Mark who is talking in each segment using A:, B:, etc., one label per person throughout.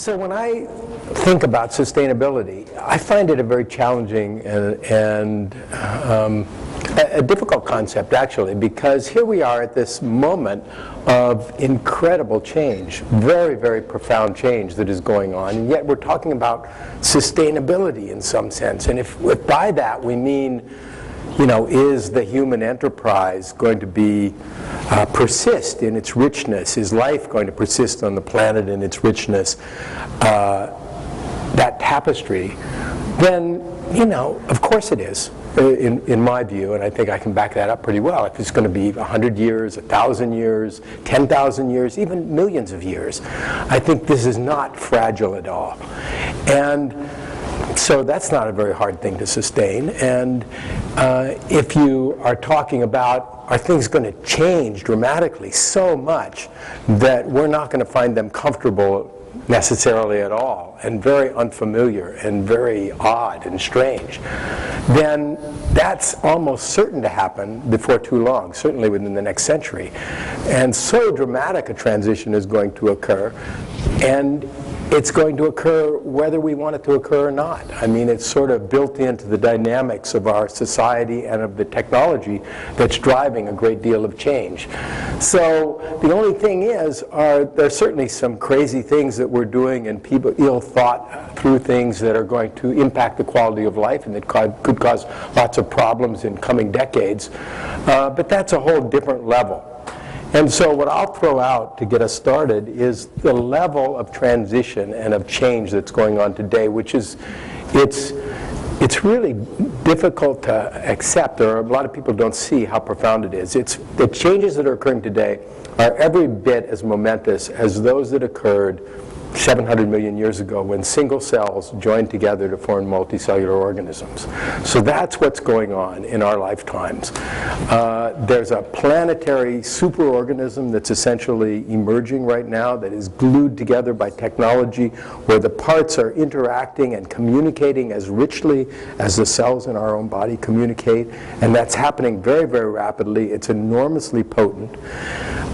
A: So when I think about sustainability, I find it a very challenging and a difficult concept, actually, because here we are at this moment of incredible change, very, very profound change that is going on, and yet we're talking about sustainability in some sense. And if by that we mean, you know, is the human enterprise going to be persist in its richness? Is life going to persist on the planet in its richness? That tapestry, then, you know, of course it is, in my view, and I think I can back that up pretty well. If it's going to be 100 years, 1,000 years, 10,000 years, even millions of years, I think this is not fragile at all. And so that's not a very hard thing to sustain. And if you are talking about, are things going to change dramatically so much that we're not going to find them comfortable necessarily at all, and very unfamiliar and very odd and strange, then that's almost certain to happen before too long, certainly within the next century. And so dramatic a transition is going to occur, and it's going to occur whether we want it to occur or not. I mean, it's sort of built into the dynamics of our society and of the technology that's driving a great deal of change. So the only thing is, there's certainly some crazy things that we're doing, and people ill thought through things that are going to impact the quality of life and that could cause lots of problems in coming decades. But that's a whole different level. And so what I'll throw out to get us started is the level of transition and of change that's going on today, which is, it's really difficult to accept, or a lot of people don't see how profound it is. It's the changes that are occurring today are every bit as momentous as those that occurred 700 million years ago when single cells joined together to form multicellular organisms. So that's what's going on in our lifetimes. There's a planetary superorganism that's essentially emerging right now that is glued together by technology, where the parts are interacting and communicating as richly as the cells in our own body communicate, and that's happening very, very rapidly. It's enormously potent.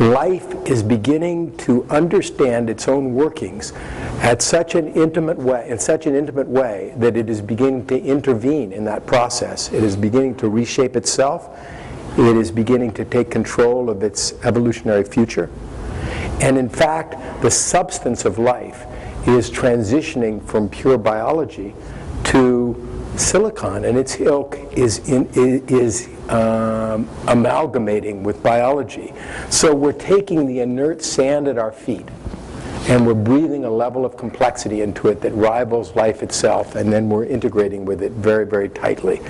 A: Life is beginning to understand its own workings at such an intimate way, that it is beginning to intervene in that process. It is beginning to reshape itself. It is beginning to take control of its evolutionary future. And in fact, the substance of life is transitioning from pure biology to silicon, and its ilk is amalgamating with biology. So we're taking the inert sand at our feet, and we're breathing a level of complexity into it that rivals life itself, and then we're integrating with it very, very tightly.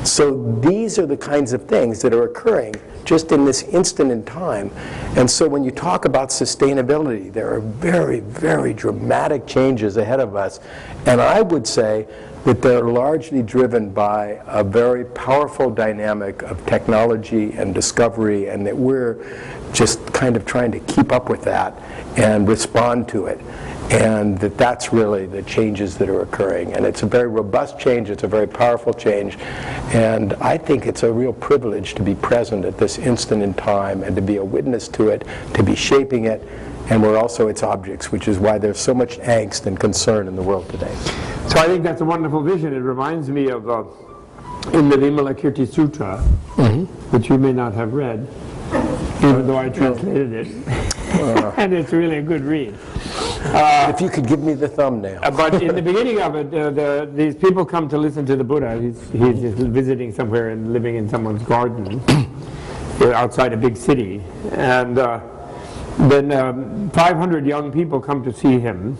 A: So these are the kinds of things that are occurring just in this instant in time. And so when you talk about sustainability, there are very, very dramatic changes ahead of us. And I would say that they're largely driven by a very powerful dynamic of technology and discovery, and that we're just kind of trying to keep up with that and respond to it. And that's really the changes that are occurring. And it's a very robust change, it's a very powerful change, and I think it's a real privilege to be present at this instant in time and to be a witness to it, to be shaping it, and we're also its objects, which is why there's so much angst and concern in the world today.
B: So I think that's a wonderful vision. It reminds me of in the Vimalakirti Sutra, which you may not have read, even though I translated it. And it's really a good read.
A: If you could give me the thumbnail.
B: But in the beginning of it, these people come to listen to the Buddha. He's visiting somewhere and living in someone's garden outside a big city. And then 500 young people come to see him.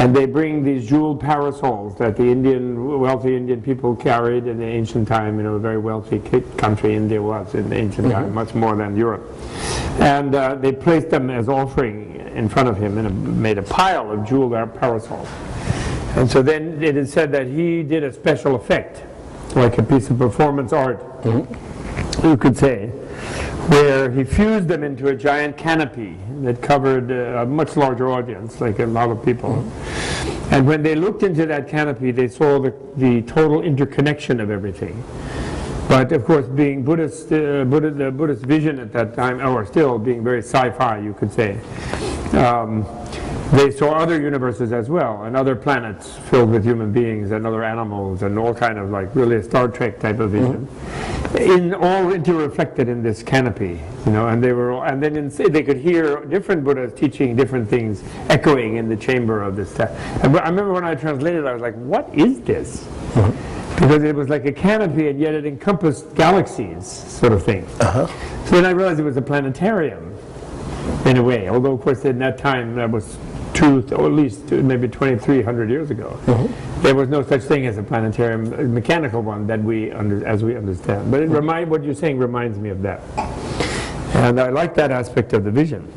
B: And they bring these jeweled parasols that the wealthy Indian people carried in the ancient time. You know, a very wealthy country India was in the ancient time, much more than Europe. And they placed them as offering in front of him and made a pile of jeweled parasols. And so then it is said that he did a special effect, like a piece of performance art, you could say, where he fused them into a giant canopy that covered a much larger audience, like a lot of people. And when they looked into that canopy, they saw the total interconnection of everything. But of course, being Buddhist, the Buddhist vision at that time, or still being very sci-fi, you could say, they saw other universes as well, and other planets filled with human beings and other animals, and all kind of like really a Star Trek type of vision, all interreflected in this canopy, and they were, and then they could hear different Buddhas teaching different things, echoing in the chamber of this. And I remember when I translated, I was like, "What is this?" Because it was like a canopy, and yet it encompassed galaxies, sort of thing. So then I realized it was a planetarium, in a way. Although, of course, in that time, that was or at least maybe 2,300 years ago. There was no such thing as a planetarium, a mechanical one that as we understand. But what you're saying reminds me of that. And I like that aspect of the vision.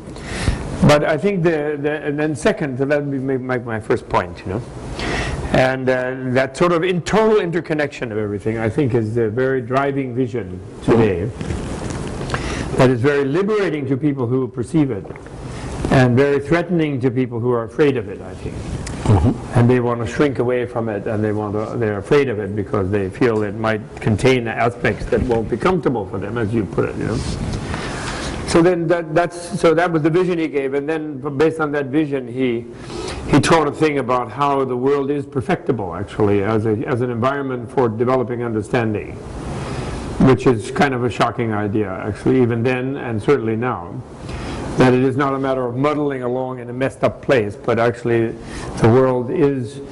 B: But I think and then second, so that would be my first point, And that sort of total interconnection of everything, I think, is the very driving vision today. That is very liberating to people who perceive it, and very threatening to people who are afraid of it, I think. And they want to shrink away from it, and they're afraid of it because they feel it might contain aspects that won't be comfortable for them, as you put it. So then that was the vision he gave, and then based on that vision, he taught a thing about how the world is perfectible, actually, as an environment for developing understanding, which is kind of a shocking idea, actually, even then and certainly now. That it is not a matter of muddling along in a messed up place, but actually the world is,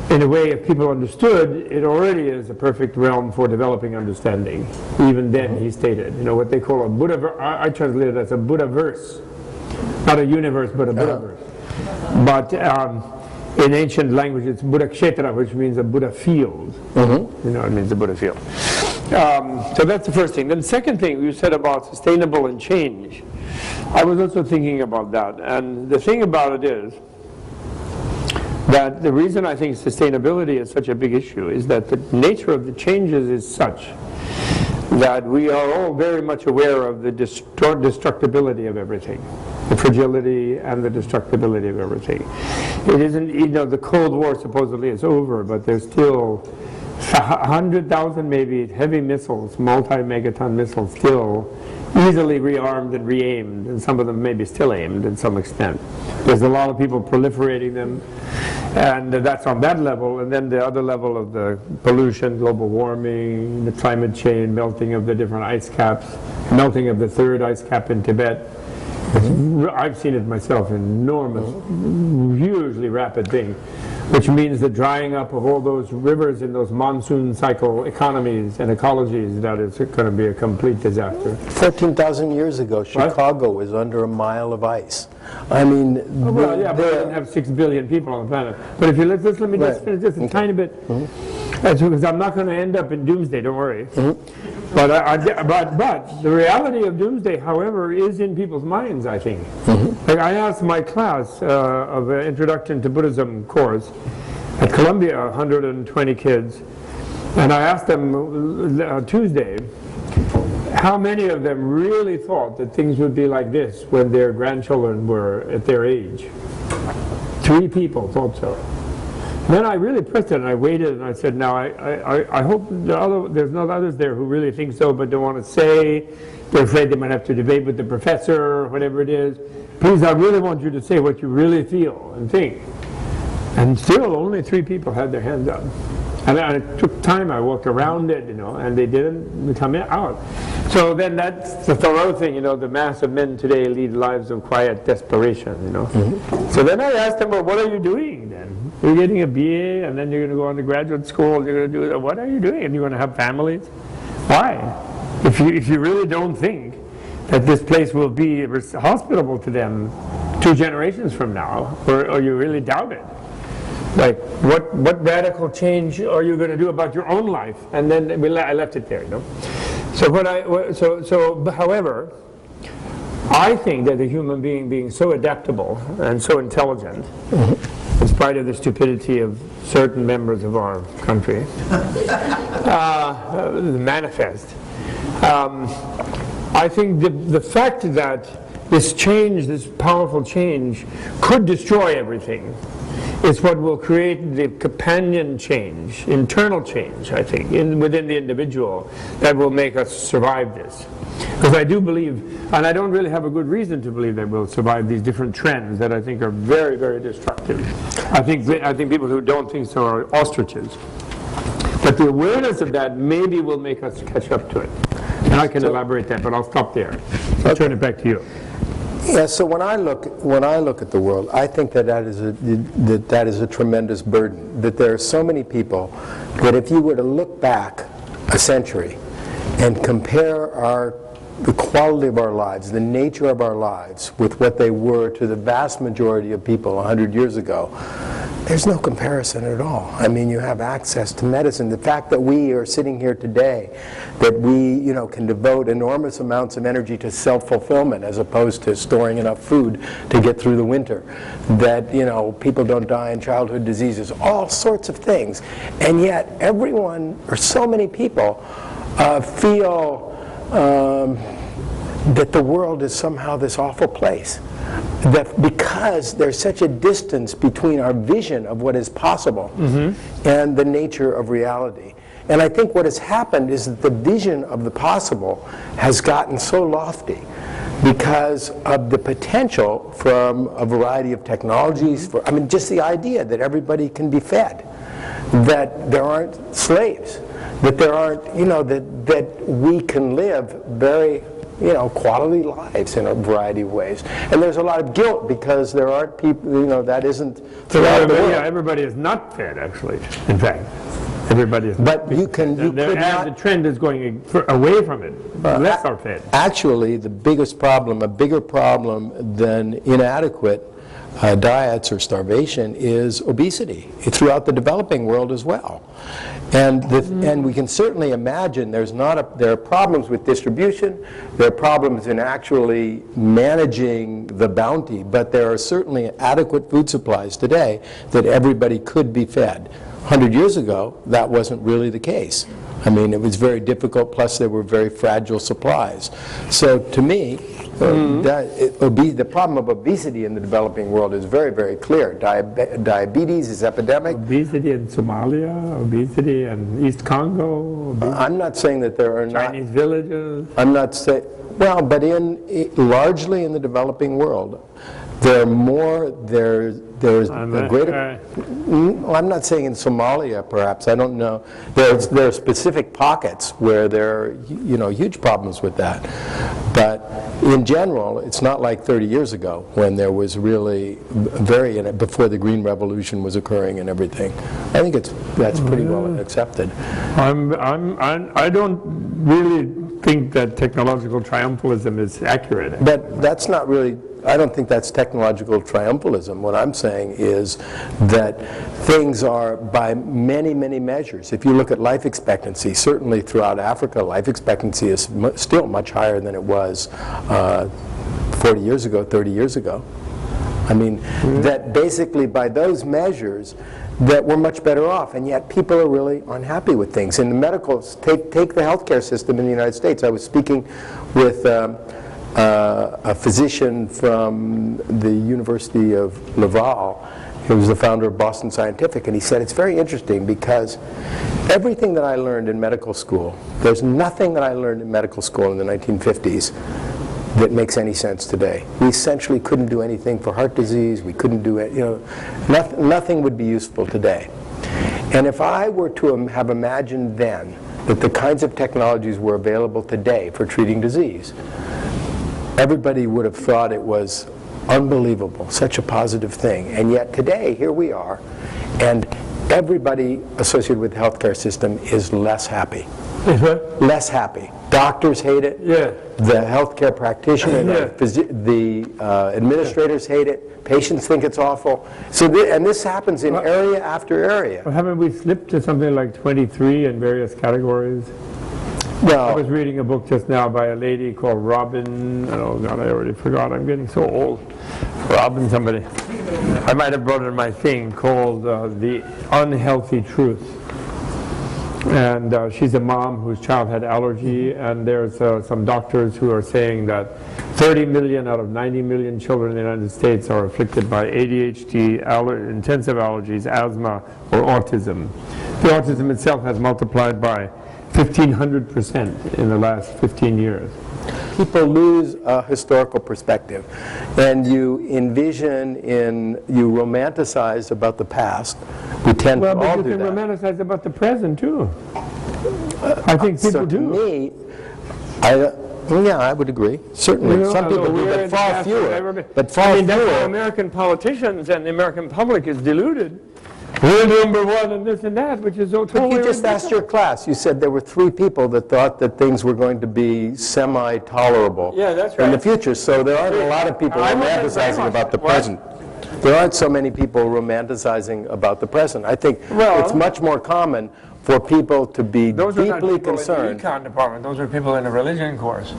B: in a way, if people understood, it already is a perfect realm for developing understanding. Even then, he stated, what they call a Buddha, I translate it as a Buddha-verse. Not a universe, but a Buddha-verse. But in ancient language, it's Buddha Kshetra, which means a Buddha field. It means a Buddha field. So that's the first thing. Then the second thing you said about sustainable and change. I was also thinking about that, and the thing about it is that the reason I think sustainability is such a big issue is that the nature of the changes is such that we are all very much aware of the destructibility of everything, the fragility and the destructibility of everything. It isn't, the Cold War supposedly is over, but there's still 100,000 maybe heavy missiles, multi-megaton missiles still easily rearmed and re-aimed, and some of them may be still aimed in some extent. There's a lot of people proliferating them, and that's on that level. And then the other level of the pollution, global warming, the climate change, melting of the different ice caps, melting of the third ice cap in Tibet. I've seen it myself, enormous, hugely rapid thing, which means the drying up of all those rivers in those monsoon cycle economies and ecologies, that is going to be a complete disaster.
A: 14,000 years ago, Chicago was under a mile of ice. I mean,
B: but we didn't have 6 billion people on the planet. But if you let me just finish just a tiny bit, because I'm not going to end up in doomsday. Don't worry. But the reality of doomsday, however, is in people's minds, I think. Like I asked my class of an Introduction to Buddhism course at Columbia, 120 kids, and I asked them Tuesday, how many of them really thought that things would be like this when their grandchildren were at their age? 3 people thought so. Then I really pressed it, and I waited, and I said, now I hope there's not others there who really think so but don't want to say. They're afraid they might have to debate with the professor or whatever it is. Please, I really want you to say what you really feel and think. And still, only 3 people had their hands up. And it took time. I walked around it, and they didn't come out. So then that's the thorough thing, the mass of men today lead lives of quiet desperation, So then I asked them, well, what are you doing then? You're getting a BA, and then you're going to go on to graduate school, you're going to do, what are you doing? And you're going to have families? Why? If you really don't think that this place will be hospitable to them 2 generations from now, or you really doubt it, like, what radical change are you going to do about your own life? And then I left it there, So however, I think that the human being so adaptable and so intelligent, in spite of the stupidity of certain members of our country, manifest. I think the fact that this change, this powerful change, could destroy everything, It's what will create the companion change, internal change, I think, within the individual that will make us survive this. Because I do believe, and I don't really have a good reason to believe that we'll survive these different trends that I think are very, very destructive. I think people who don't think so are ostriches. But the awareness of that maybe will make us catch up to it. And I can elaborate that, but I'll stop there. I'll turn it back to you.
A: Yeah, so when I look at the world, I think that is a tremendous burden. That there are so many people that if you were to look back a century and compare the quality of our lives, the nature of our lives with what they were to the vast majority of people 100 years ago, there's no comparison at all. I mean, you have access to medicine. The fact that we are sitting here today, that we can devote enormous amounts of energy to self-fulfillment as opposed to storing enough food to get through the winter, that people don't die in childhood diseases, all sorts of things. And yet everyone, or so many people, feel that the world is somehow this awful place. That because there's such a distance between our vision of what is possible and the nature of reality. And I think what has happened is that the vision of the possible has gotten so lofty because of the potential from a variety of technologies, just the idea that everybody can be fed, that there aren't slaves, that there aren't, that we can live very quality lives in a variety of ways. And there's a lot of guilt because there aren't people, that isn't throughout the world.
B: Yeah, everybody is not fed, actually, in fact. Everybody is not.
A: But you could not.
B: The trend is going away from it. Less are fed.
A: Actually, the biggest problem, a bigger problem than inadequate diets or starvation, is obesity throughout the developing world as well. And we can certainly imagine there are problems with distribution, there are problems in actually managing the bounty, but there are certainly adequate food supplies today that everybody could be fed. 100 years ago, that wasn't really the case. I mean, it was very difficult, plus there were very fragile supplies. So to me, the problem of obesity in the developing world is very, very clear. Diabetes is epidemic.
B: Obesity in Somalia, obesity in East Congo.
A: I'm not saying that there are
B: Chinese villages.
A: I'm not saying, well, but largely in the developing world, there are more, there's a greater, I'm not saying in Somalia perhaps, I don't know. There are specific pockets where there are huge problems with that. But in general, it's not like 30 years ago when there was really before the Green Revolution was occurring and everything. I think that's pretty well accepted.
B: I don't really think that technological triumphalism is accurate.
A: But that's not really, I don't think that's technological triumphalism. What I'm saying is that things are, by many, many measures, if you look at life expectancy, certainly throughout Africa, life expectancy is still much higher than it was 40 years ago, 30 years ago. I mean, that basically by those measures, that we're much better off, and yet people are really unhappy with things. In the medical, take the healthcare system in the United States. I was speaking with a physician from the University of Laval, who was the founder of Boston Scientific, and he said it's very interesting because everything that I learned in medical school, there's nothing that I learned in medical school in the 1950s that makes any sense today. We essentially couldn't do anything for heart disease. We couldn't do it, nothing would be useful today. And if I were to have imagined then that the kinds of technologies were available today for treating disease, everybody would have thought it was unbelievable, such a positive thing. And yet today, here we are, and everybody associated with the healthcare system is less happy. Less happy. Doctors hate it. Yeah. The healthcare practitioners, the administrators hate it. Patients think it's awful. So, and this happens in area after area.
B: Well, haven't we slipped to something like 23 in various categories? Well, I was reading a book just now by a lady called Robin. Oh God, I already forgot. I'm getting so old. Robin somebody. I might have brought it in my thing, called The Unhealthy Truth. And she's a mom whose child had allergy, and there's some doctors who are saying that 30 million out of 90 million children in the United States are afflicted by ADHD, intensive allergies, asthma, or autism. The autism itself has multiplied by 1,500% in the last 15 years.
A: People lose a historical perspective, and you romanticize about the past. We tend to all do that.
B: Well, but you can romanticize about the present too. I think people do.
A: To me, I would agree. Certainly, some people do, but far fewer. But far fewer.
B: That's how American politicians and the American public is deluded. We're number one and this and that, which is so totally
A: You just asked your class. You said there were 3 people that thought that things were going to be semi-tolerable in the future. So there aren't a lot of people romanticizing about the present. There aren't so many people romanticizing about the present. I think it's much more common for people to be deeply concerned.
B: In the econ department. Those are people in the religion course.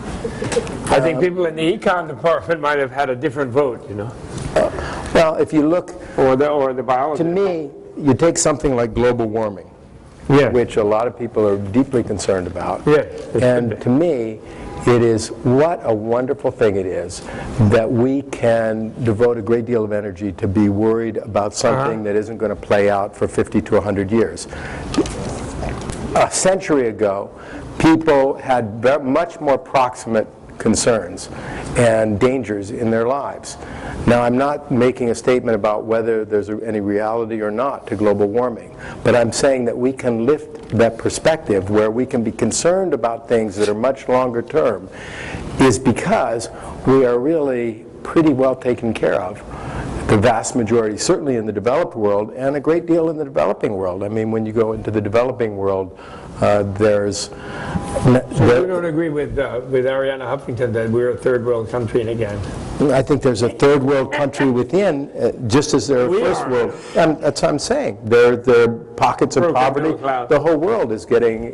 B: I think people in the econ department might have had a different vote, you know.
A: Well, if you look,
B: or the biology.
A: To me, you take something like global warming, which a lot of people are deeply concerned about. And to me, it is what a wonderful thing it is that we can devote a great deal of energy to be worried about something that isn't going to play out for 50 to 100 years. A century ago, people had much more proximate concerns and dangers in their lives. Now, I'm not making a statement about whether there's any reality or not to global warming, but I'm saying that we can lift that perspective where we can be concerned about things that are much longer term is because we are really pretty well taken care of. The vast majority, certainly in the developed world, and a great deal in the developing world. I mean, when you go into the developing world, there's...
B: So you don't agree with Arianna Huffington that we're a third world country and again?
A: I think there's a third world country within, just as there are first world. That's what I'm saying. There are pockets of poverty. The whole world is getting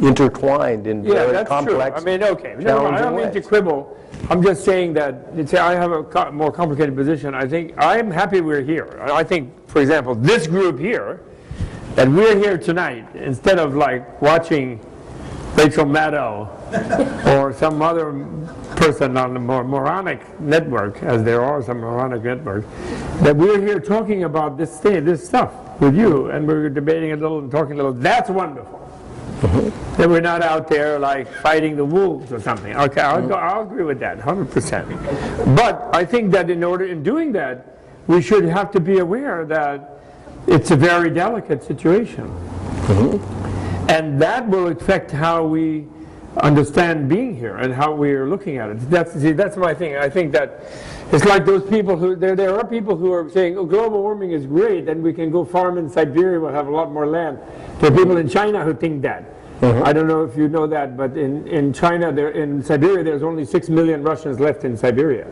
A: intertwined in very complex,
B: I mean, okay. No, I don't mean to quibble. I'm just saying that I have a more complicated position. I think I'm happy we're here. I think, for example, this group here, that we're here tonight, instead of like watching Rachel Maddow or some other person on the more moronic network, as there are some moronic networks, that we're here talking about this stuff with you, and we're debating a little and talking a little. That's wonderful. That we're not out there like fighting the wolves or something. Okay, I'll agree with that, 100%. But I think that in doing that, we should have to be aware that it's a very delicate situation. And that will affect how we understand being here and how we are looking at it. That's my thing. I think that it's like those people who, there are people who are saying, oh, global warming is great, and we can go farm in Siberia, we'll have a lot more land. There are people in China who think that. I don't know if you know that, but in China, in Siberia, there's only 6 million Russians left in Siberia.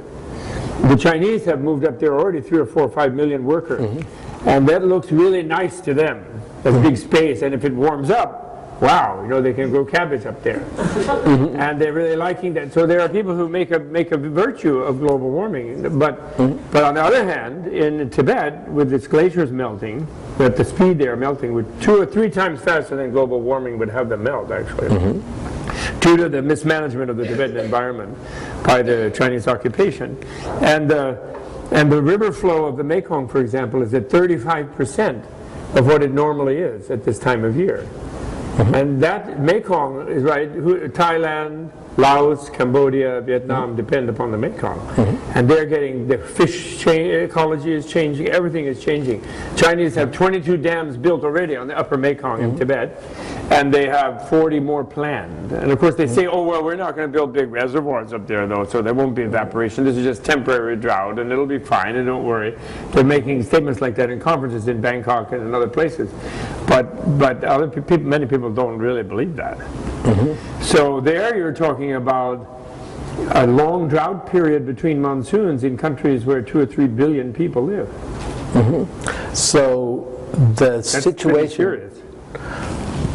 B: The Chinese have moved up there already 3 or 4 or 5 million workers. And that looks really nice to them. That's big space, and if it warms up, wow, you know, they can grow cabbage up there. And they're really liking that. So there are people who make a virtue of global warming. But on the other hand, in Tibet, with its glaciers melting, at the speed they are melting, with 2 or 3 times faster than global warming would have them melt, actually. Due to the mismanagement of the Tibetan environment by the Chinese occupation. And the river flow of the Mekong, for example, is at 35% of what it normally is at this time of year. And that Mekong is right, Thailand, Laos, Cambodia, Vietnam depend upon the Mekong. And they're getting, the fish ecology is changing, everything is changing. Chinese have 22 dams built already on the upper Mekong in Tibet, and they have 40 more planned. And of course they say, oh, well, we're not going to build big reservoirs up there, though, so there won't be evaporation. This is just temporary drought, and it'll be fine, and don't worry. They're making statements like that in conferences in Bangkok and in other places. But other people, many people don't really believe that. So there you're talking about a long drought period between monsoons in countries where 2 or 3 billion people live.
A: So the situation.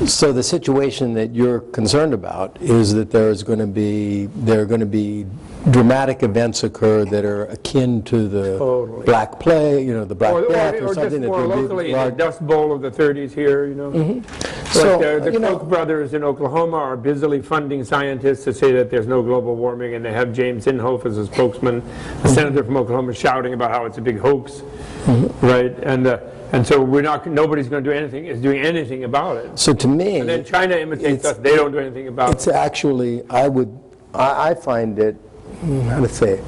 A: So the situation that you're concerned about is that there are going to be dramatic events occur that are akin to the Black Plague, you know, the Black Death, or something
B: just more locally, the Dust Bowl of the 30s here, you know.
A: So,
B: Like the Koch brothers in Oklahoma are busily funding scientists to say that there's no global warming, and they have James Inhofe as a spokesman, the senator from Oklahoma, shouting about how it's a big hoax, right? And so nobody's going to do anything, is doing anything about it.
A: So to me,
B: And then China imitates us, they don't do anything about it.
A: it's actually, I find it, how to say it,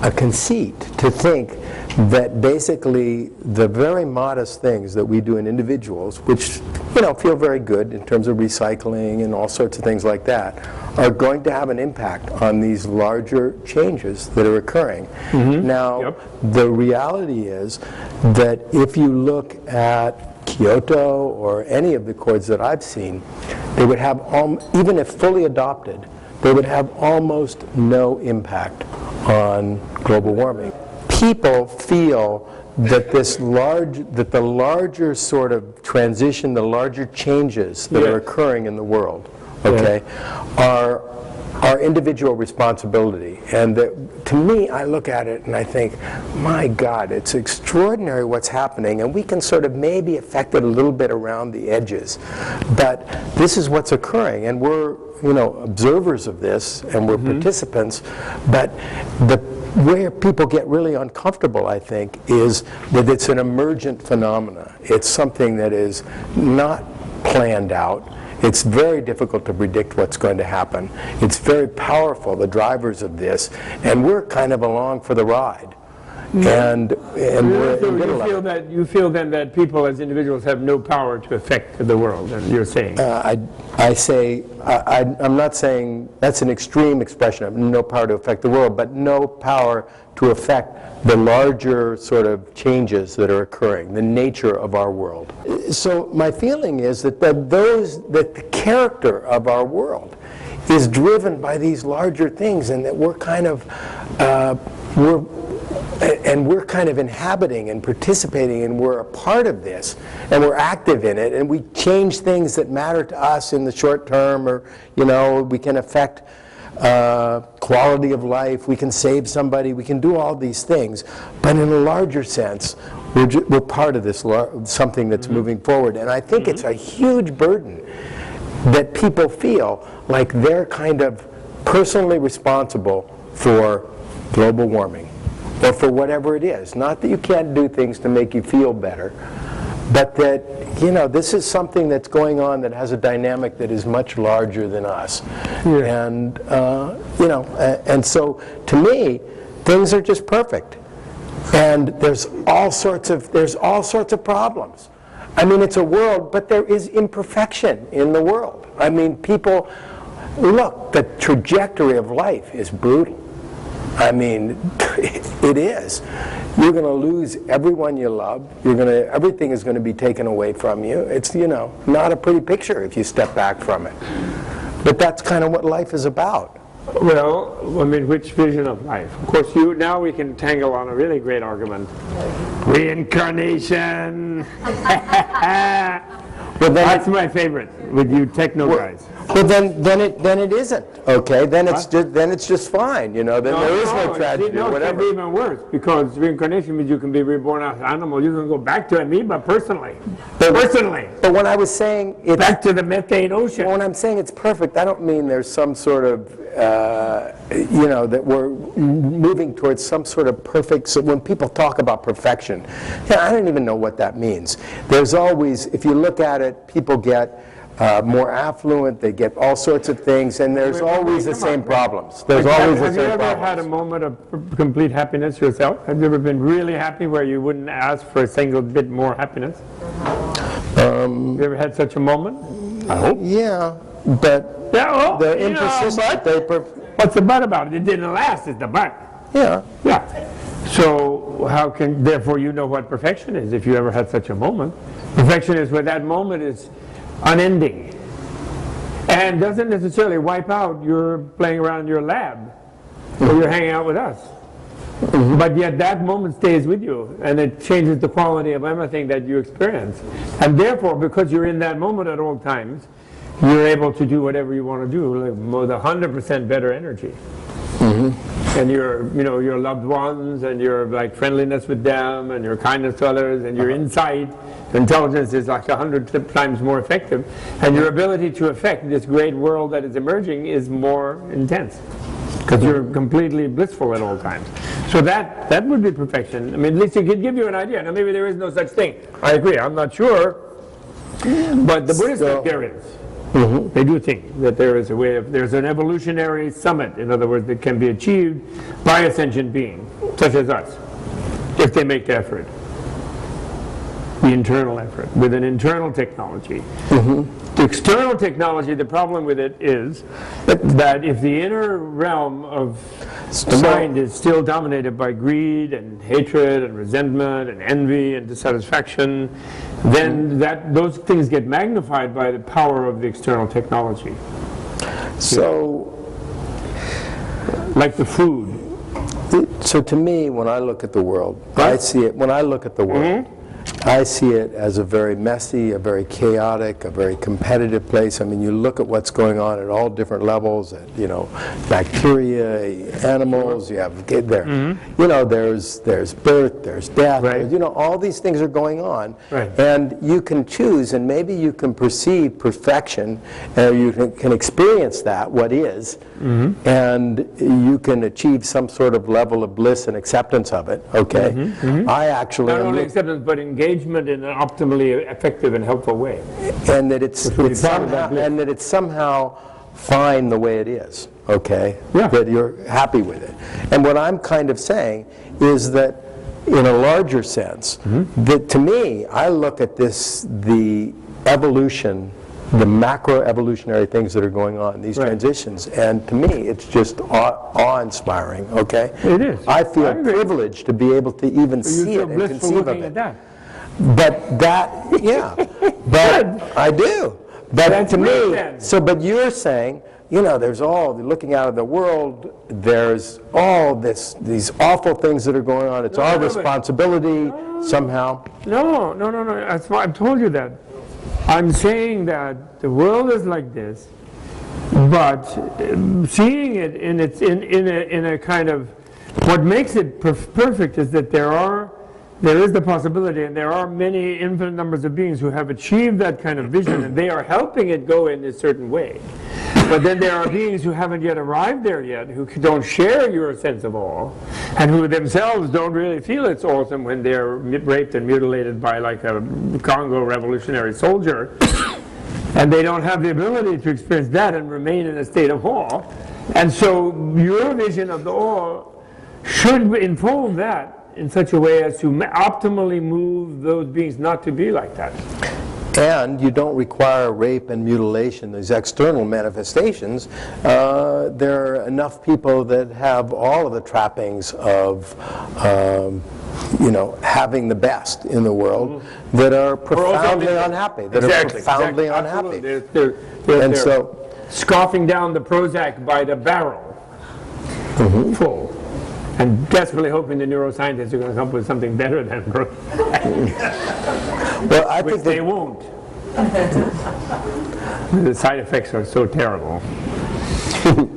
A: a conceit to think that basically the very modest things that we do in individuals, which feel very good in terms of recycling and all sorts of things like that, are going to have an impact on these larger changes that are occurring. Now, the reality is that if you look at Kyoto or any of the accords that I've seen, they would have, even if fully adopted, they would have almost no impact on global warming. People feel that the larger sort of transition, the larger changes that are occurring in the world, are individual responsibility. And to me, I look at it and I think, my God, it's extraordinary what's happening, and we can sort of maybe affect it a little bit around the edges. But this is what's occurring, and we're observers of this, and we're participants. But where people get really uncomfortable, I think, is that it's an emergent phenomena. It's something that is not planned out. It's very difficult to predict what's going to happen. It's very powerful, the drivers of this, and we're kind of along for the ride. And
B: so you feel then that people as individuals have no power to affect the world, and you're saying?
A: I'm not saying, that's an extreme expression of no power to affect the world, but no power to affect the larger sort of changes that are occurring, the nature of our world. So my feeling is that the character of our world is driven by these larger things, and that we're kind of we're kind of inhabiting and participating, and we're a part of this, and we're active in it, and we change things that matter to us in the short term, or we can affect quality of life, we can save somebody, we can do all these things, but in a larger sense, we're part of this something that's moving forward. And I think it's a huge burden that people feel like they're kind of personally responsible for global warming, or for whatever it is. Not that you can't do things to make you feel better, but that this is something that's going on that has a dynamic that is much larger than us. And and so to me, things are just perfect, and there's all sorts of problems. I mean, it's a world, but there is imperfection in the world. I mean, people look, the trajectory of life is brutal. I mean, it is. You're going to lose everyone you love. Everything is going to be taken away from you. It's, not a pretty picture if you step back from it. But that's kind of what life is about.
B: Well, I mean, which vision of life? Of course, now we can tangle on a really great argument. Reincarnation. Well, that's my favorite with you techno guys.
A: Well, then it isn't, okay? Then it's just fine, Then there is no tragedy or whatever.
B: It can be even worse, because reincarnation means you can be reborn as an animal. You can go back to amoeba personally. But
A: when I was saying it's
B: back to the methane ocean.
A: When I'm saying it's perfect, I don't mean there's some sort of that we're moving towards some sort of perfect. So when people talk about perfection, I don't even know what that means. There's always, if you look at it, people get more affluent, they get all sorts of things, and there's always the same problems. There's always the same problems.
B: Have you ever had a moment of complete happiness yourself? Have you ever been really happy where you wouldn't ask for a single bit more happiness? Have you ever had such a moment?
A: I hope. Yeah, but they're inconsistent.
B: What's the but about it? It didn't last, is the but.
A: Yeah.
B: Yeah. So therefore you know what perfection is if you ever had such a moment. Perfection is where that moment is unending and doesn't necessarily wipe out your playing around in your lab or you're hanging out with us. But yet that moment stays with you, and it changes the quality of everything that you experience. And therefore, because you're in that moment at all times, you're able to do whatever you want to do with 100% better energy. and your loved ones, and your like friendliness with them, and your kindness to others, and your insight, intelligence is like 100 times more effective, and your ability to affect this great world that is emerging is more intense, because you're completely blissful at all times. So that would be perfection. I mean, at least it could give you an idea. Now maybe there is no such thing. I agree, I'm not sure, but the Buddhists think there is. They do think that there is a way of, there's an evolutionary summit, in other words, that can be achieved by a sentient being, such as us, if they make the effort. The internal effort, with an internal technology. The external technology, the problem with it is that if the inner realm of the mind is still dominated by greed and hatred and resentment and envy and dissatisfaction, then those things get magnified by the power of the external technology.
A: So,
B: like the food.
A: So to me, when I look at the world, I see it, when I look at the world, I see it as a very messy, a very chaotic, a very competitive place. I mean, you look at what's going on at all different levels, bacteria, animals, you have there, there's birth, there's death, all these things are going on. And you can choose, and maybe you can perceive perfection, you can experience that, what is, and you can achieve some sort of level of bliss and acceptance of it, okay? I actually...
B: Not only acceptance, but engagement in an optimally effective and helpful way.
A: And that it's somehow fine the way it is, okay? That you're happy with it. And what I'm kind of saying is that in a larger sense, that to me, I look at the evolution, the macro evolutionary things that are going on, these transitions, and to me it's just awe-inspiring, okay?
B: It is.
A: I feel privileged to be able to even see it and conceive of it. But but I do. But to me, but you're saying, there's looking out of the world, there's all these awful things that are going on, it's our responsibility somehow.
B: No, that's why I've told you that. I'm saying that the world is like this, but seeing it in a kind of, what makes it perfect is that there is the possibility, and there are many infinite numbers of beings who have achieved that kind of vision, and they are helping it go in a certain way. But then there are beings who haven't yet arrived there yet, who don't share your sense of awe, and who themselves don't really feel it's awesome when they're raped and mutilated by like a Congo revolutionary soldier, and they don't have the ability to experience that and remain in a state of awe. And so your vision of the awe should enfold that in such a way as to optimally move those beings not to be like that.
A: And you don't require rape and mutilation, these external manifestations. There are enough people that have all of the trappings of, having the best in the world that are profoundly unhappy. Unhappy.
B: They're so scoffing down the Prozac by the barrel, full. And desperately hoping the neuroscientists are going to come up with something better than Prozac.
A: Well, I think
B: they won't. The side effects are so terrible.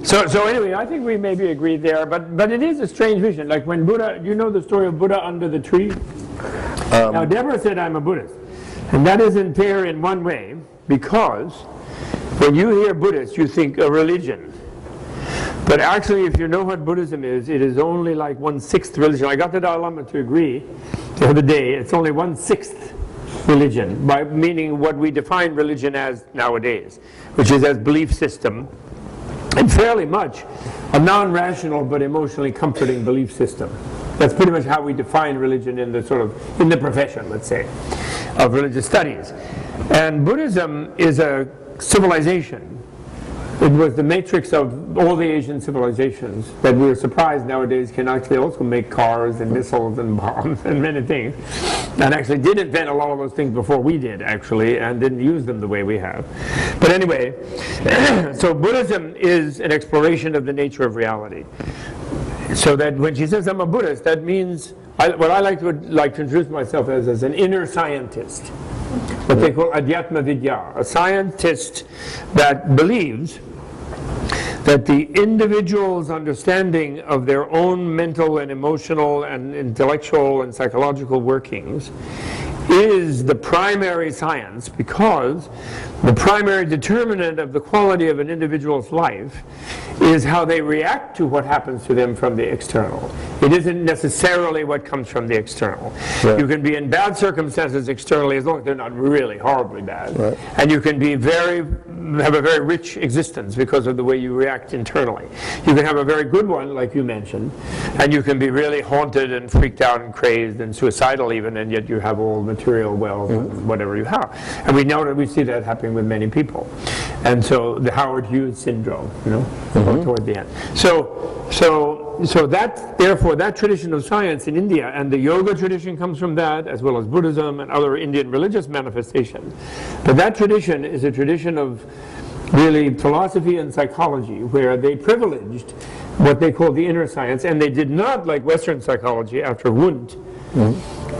B: So anyway, I think we maybe agree there, but it is a strange vision. Like when Buddha, you know the story of Buddha under the tree? Now Deborah said I'm a Buddhist. And that isn't fair in one way, because when you hear Buddhist, you think a religion. But actually, if you know what Buddhism is, it is only like 1/6 religion. I got the Dalai Lama to agree the other day. It's only 1/6 religion, by meaning what we define religion as nowadays, which is as belief system, and fairly much a non-rational but emotionally comforting belief system. That's pretty much how we define religion in the in the profession, let's say, of religious studies. And Buddhism is a civilization. It was the matrix of all the Asian civilizations that we're surprised nowadays can actually also make cars and missiles and bombs and many things. And actually did invent a lot of those things before we did, actually, and didn't use them the way we have. But anyway, so Buddhism is an exploration of the nature of reality. So that when she says I'm a Buddhist, that means, what I would like to introduce myself as an inner scientist. What they call Adhyatma Vidya, a scientist that believes that the individual's understanding of their own mental and emotional and intellectual and psychological workings is the primary science, because the primary determinant of the quality of an individual's life is how they react to what happens to them from the external. It isn't necessarily what comes from the external.
A: Right.
B: You can be in bad circumstances externally as long as they're not really horribly bad.
A: Right.
B: And you can be have a very rich existence because of the way you react internally. You can have a very good one, like you mentioned, and you can be really haunted and freaked out and crazed and suicidal even, and yet you have all material wealth and whatever you have. And we know that we see that happening with many people. And so the Howard Hughes syndrome, you know, toward the end. So that, therefore, that tradition of science in India, and the yoga tradition comes from that, as well as Buddhism and other Indian religious manifestations. But that tradition is a tradition of really philosophy and psychology, where they privileged what they call the inner science, and they did not, like Western psychology after Wundt,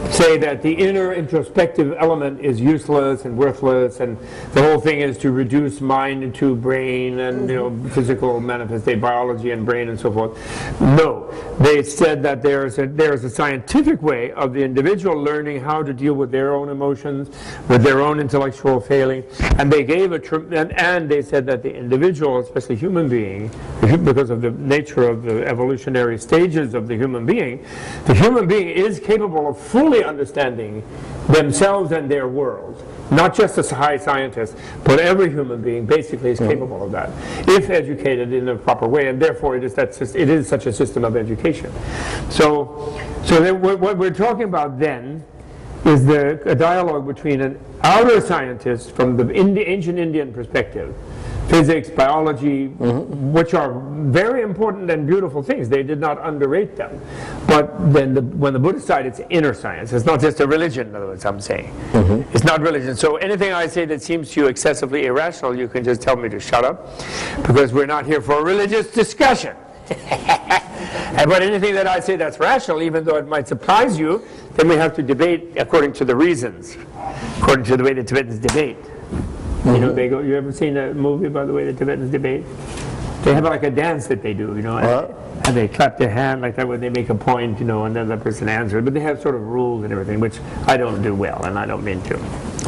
B: say that the inner introspective element is useless and worthless, and the whole thing is to reduce mind into brain and, you know, physical manifestate biology and brain and so forth. No, they said that there's a scientific way of the individual learning how to deal with their own emotions, with their own intellectual failing, and they gave and they said that the individual, especially human being, because of the nature of the evolutionary stages of the human being is capable of fully understanding themselves and their world. Not just a high scientist, but every human being basically is capable of that, if educated in a proper way, and therefore it is such a system of education. So what we're talking about then is a dialogue between an outer scientist from the ancient Indian perspective, physics, biology, which are very important and beautiful things. They did not underrate them. But then when the Buddhist side, it's inner science. It's not just a religion, in other words, I'm saying. It's not religion. So anything I say that seems to you excessively irrational, you can just tell me to shut up, because we're not here for a religious discussion. But anything that I say that's rational, even though it might surprise you, then we have to debate according to the reasons, according to the way the Tibetans debate. You know, they go. You ever seen a movie about the way the Tibetans debate? They have like a dance that they do, you know, and they clap their hand like that when they make a point, you know, and then the person answers. But they have sort of rules and everything, which I don't do well, and I don't mean to.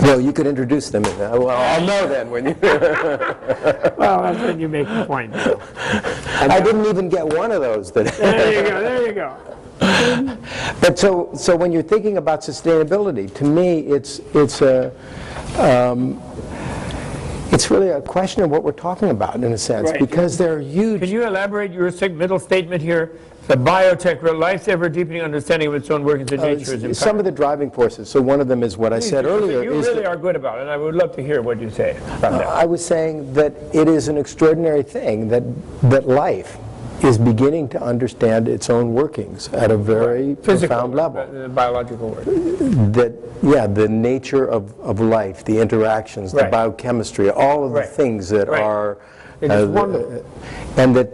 A: Well, you could introduce them. Well, I'll know then when you.
B: Well, that's when you make a point.
A: I didn't even get one of those.
B: There you go. There you go.
A: But so when you're thinking about sustainability, to me, it's really a question of what we're talking about, in a sense,
B: right.
A: Because they're huge.
B: Can you elaborate your middle statement here? The biotech, life's ever-deepening understanding of its own workings and nature is
A: some of the driving forces. So one of them is what I said earlier.
B: You really are good about it, and I would love to hear what you say about that.
A: I was saying that it is an extraordinary thing that life is beginning to understand its own workings at a very profound level.
B: Biological work.
A: The nature of life, the interactions, the biochemistry, all of the things that are, and that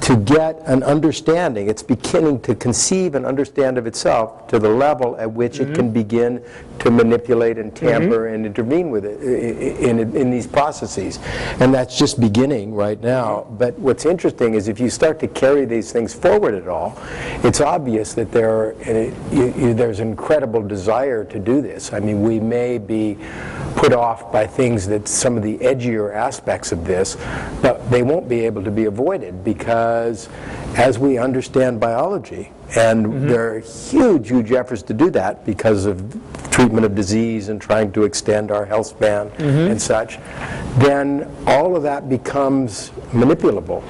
A: to get an understanding, it's beginning to conceive and understand of itself to the level at which it can begin to manipulate and tamper and intervene with it in these processes. And that's just beginning right now. But what's interesting is if you start to carry these things forward at all, it's obvious that there's an incredible desire to do this. I mean, we may be put off by things that some of the edgier aspects of this, but they won't be able to be avoided, because as we understand biology, and there are huge efforts to do that because of treatment of disease and trying to extend our health span and such, then all of that becomes manipulable.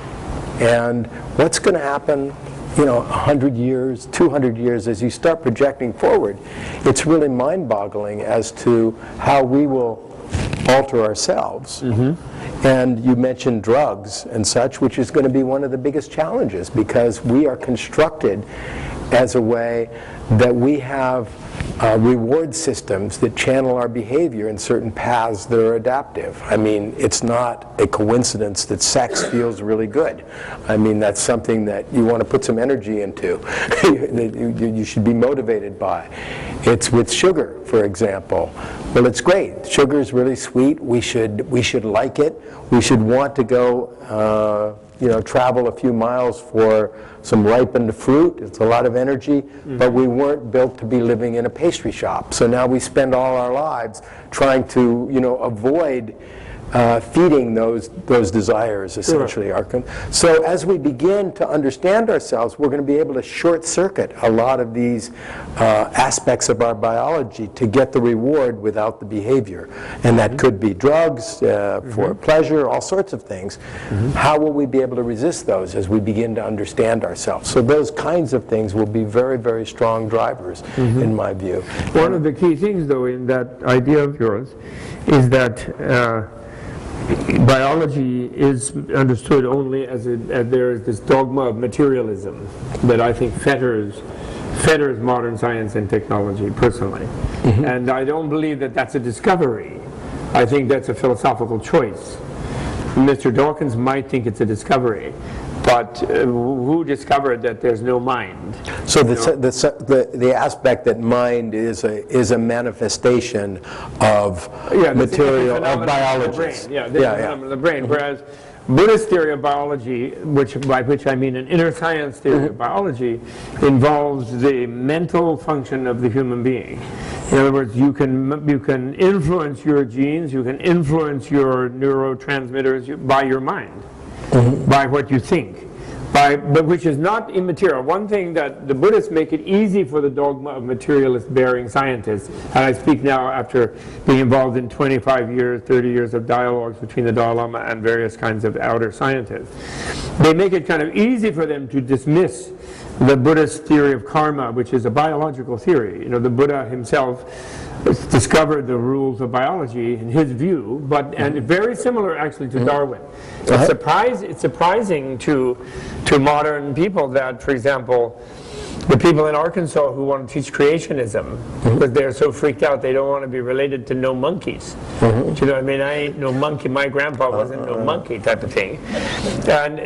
A: And what's going to happen, 100 years, 200 years, as you start projecting forward, it's really mind-boggling as to how we will alter ourselves. And you mentioned drugs and such, which is going to be one of the biggest challenges, because we are constructed as a way that we have reward systems that channel our behavior in certain paths that are adaptive. I mean, it's not a coincidence that sex feels really good. I mean, that's something that you want to put some energy into, that you should be motivated by. It's with sugar, for example. Well, it's great. Sugar is really sweet. We should like it. We should want to go travel a few miles for some ripened fruit. It's a lot of energy, but we weren't built to be living in a pastry shop. So now we spend all our lives trying to, avoid feeding those desires, essentially.
B: Sure.
A: So as we begin to understand ourselves, we're going to be able to short-circuit a lot of these aspects of our biology to get the reward without the behavior. And that could be drugs, for pleasure, all sorts of things. How will we be able to resist those as we begin to understand ourselves? So those kinds of things will be very, very strong drivers, in my view.
B: One of the key things, though, in that idea of yours is that biology is understood only as there is this dogma of materialism that I think fetters modern science and technology, personally. And I don't believe that that's a discovery. I think that's a philosophical choice. Mr. Dawkins might think it's a discovery, but who discovered that there's no mind?
A: So the aspect that mind is a manifestation of material, of biology.
B: Of the brain. Whereas Buddhist theory of biology, by which I mean an inner science theory of biology, involves the mental function of the human being. In other words, you can influence your genes, you can influence your neurotransmitters by your mind, by what you think. But which is not immaterial. One thing that the Buddhists make it easy for the dogma of materialist-bearing scientists, and I speak now after being involved in 25 years, 30 years of dialogues between the Dalai Lama and various kinds of outer scientists. They make it kind of easy for them to dismiss the Buddhist theory of karma, which is a biological theory. The Buddha himself discovered the rules of biology in his view, and very similar actually to Darwin. It's surprising to modern people that, for example, the people in Arkansas who want to teach creationism, because they're so freaked out they don't want to be related to no monkeys. Do you know what I mean? I ain't no monkey, my grandpa wasn't no monkey type of thing. And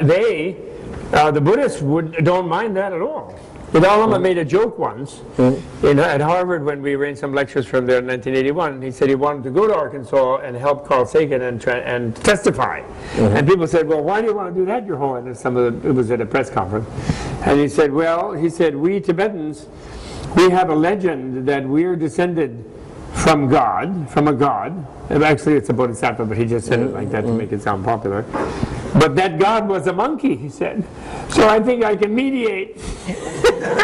B: the Buddhists don't mind that at all. The Dalai Lama made a joke once at Harvard when we arranged some lectures from there in 1981. He said he wanted to go to Arkansas and help Carl Sagan and testify. And people said, well, why do you want to do that, Your Holiness? It was at a press conference. And he said, well, we Tibetans, we have a legend that we're descended from God, from a God. And actually, it's a bodhisattva, but he just said it like that to make it sound popular. But that God was a monkey, he said. So I think I can mediate.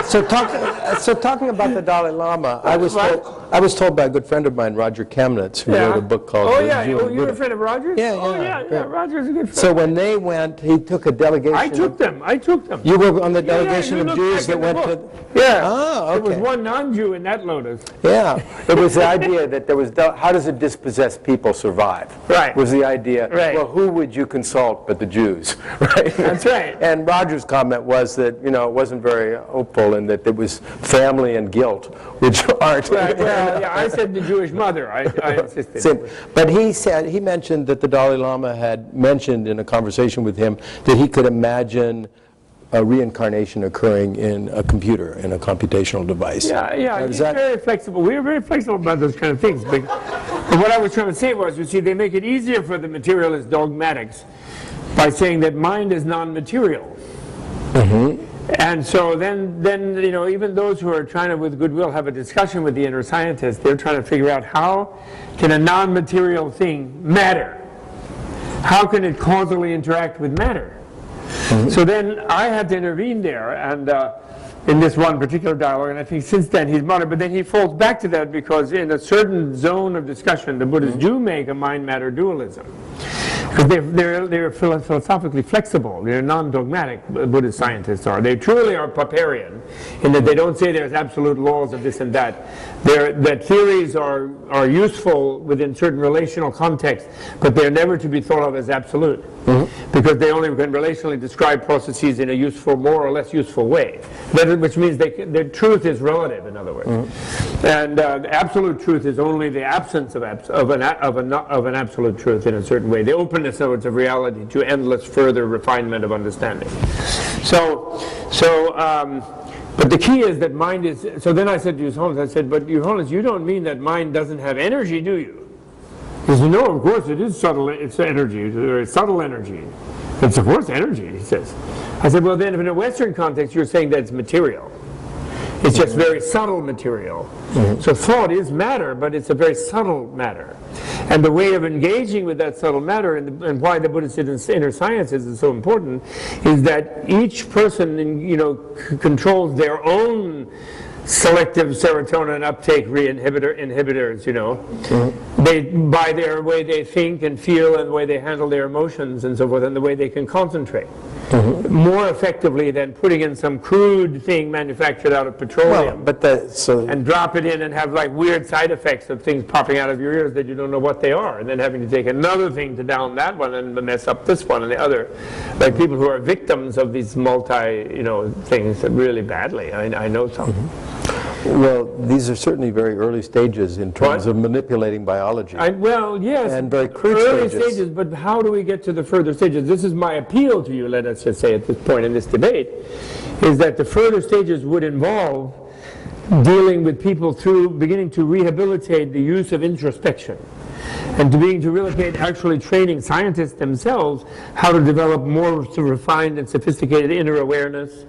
A: So talking about the Dalai Lama, I was told by a good friend of mine, Roger Kamnitz, who wrote a book called
B: You're a friend of Roger's? Yeah, Roger's a good friend.
A: So when they went, he took a delegation.
B: I took them.
A: You were on the delegation of Jews that went to...
B: Yeah.
A: Oh, okay.
B: There was one non-Jew in that lotus.
A: Yeah. It was the idea that there was... How does a dispossessed people survive?
B: Right.
A: Was the idea,
B: right.
A: Well, who would you consult but the Jews? Right?
B: That's right.
A: And Roger's comment was that, it wasn't very hopeful and that there was family and guilt, which aren't...
B: Right. Well, yeah, I said the Jewish mother. I insisted.
A: But he mentioned that the Dalai Lama had mentioned in a conversation with him that he could imagine a reincarnation occurring in a computer, in a computational device.
B: Yeah, he's very flexible. We're very flexible about those kind of things. But what I was trying to say was, you see, they make it easier for the materialist dogmatics by saying that mind is non-material. And so then even those who are trying to, with goodwill, have a discussion with the inner scientists, they're trying to figure out how can a non-material thing matter? How can it causally interact with matter? So then I had to intervene there, and in this one particular dialogue, and I think since then he's modern, but then he falls back to that because in a certain zone of discussion, the Buddhists do make a mind-matter dualism. Because they're philosophically flexible. They're non-dogmatic, Buddhist scientists are. They truly are Popperian, in that they don't say there's absolute laws of this and that. That theories are useful within certain relational contexts, but they're never to be thought of as absolute. Because they only can relationally describe processes in a useful, more or less useful way. Which means their truth is relative, in other words. And absolute truth is only the absence of an absolute truth in a certain way. The openness, in other words, of reality to endless further refinement of understanding. But the key is that mind is... So then I said to His Holiness, I said, but Your Holiness, you don't mean that mind doesn't have energy, do you? He said, no, of course it is subtle. It's energy, it's subtle energy. It's of course energy, he says. I said, well then in a Western context you're saying that it's material. It's just very subtle material. So thought is matter, but it's a very subtle matter. And the way of engaging with that subtle matter, and why the Buddhist inner sciences is so important, is that each person, controls their own selective serotonin uptake inhibitors, They, by their way they think and feel and the way they handle their emotions and so forth, and the way they can concentrate. More effectively than putting in some crude thing manufactured out of petroleum, and drop it in and have like weird side effects of things popping out of your ears that you don't know what they are, and then having to take another thing to down that one and mess up this one and the other, like people who are victims of these things really badly. I know some.
A: Well, these are certainly very early stages in terms of manipulating biology.
B: Well, yes,
A: and very crude
B: early stages, but how do we get to the further stages? This is my appeal to you, let us just say at this point in this debate, is that the further stages would involve dealing with people through beginning to rehabilitate the use of introspection, and to being to rehabilitate actually training scientists themselves how to develop more refined and sophisticated inner awareness,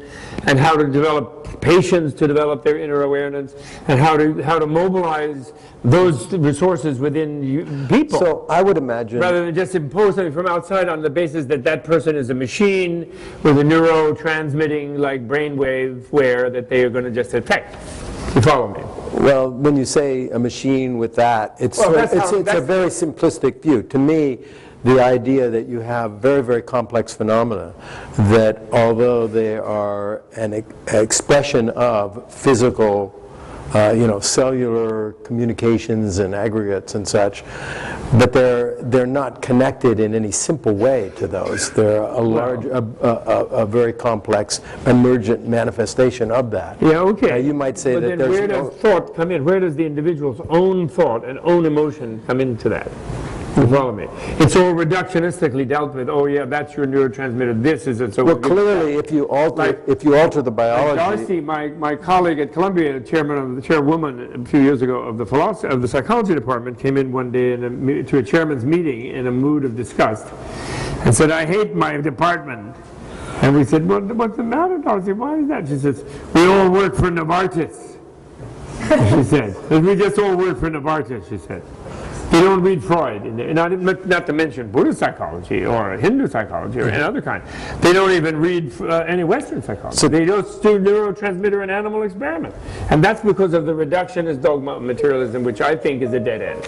B: and how to develop patience to develop their inner awareness, and how to mobilize those resources within people.
A: So I would imagine,
B: rather than just impose something from outside on the basis that that person is a machine with a neurotransmitting like brainwave that they are going to just affect. You follow me?
A: Well, when you say a machine with that, it's a very simplistic view. To me, the idea that you have very, very complex phenomena that, although they are an expression of physical, cellular communications and aggregates and such, but they're not connected in any simple way to those. They're a very complex emergent manifestation of that.
B: Yeah, okay.
A: You might say that
B: there's where does thought come in? Where does the individual's own thought and own emotion come into that? You follow me? It's all reductionistically dealt with. Oh yeah, that's your neurotransmitter. This is it. So
A: well, clearly, if you alter the biology.
B: Darcy, my colleague at Columbia, chairwoman a few years ago of the psychology department, came in one day to a chairman's meeting in a mood of disgust, and said, "I hate my department." And we said, "What's the matter, Darcy? Why is that?" She says, "We all work for Novartis." She said, "We just all work for Novartis." She said. They don't read Freud, not to mention Buddhist psychology or Hindu psychology or any other kind. They don't even read any Western psychology. So they just do neurotransmitter and animal experiment. And that's because of the reductionist dogma of materialism, which I think is a dead end.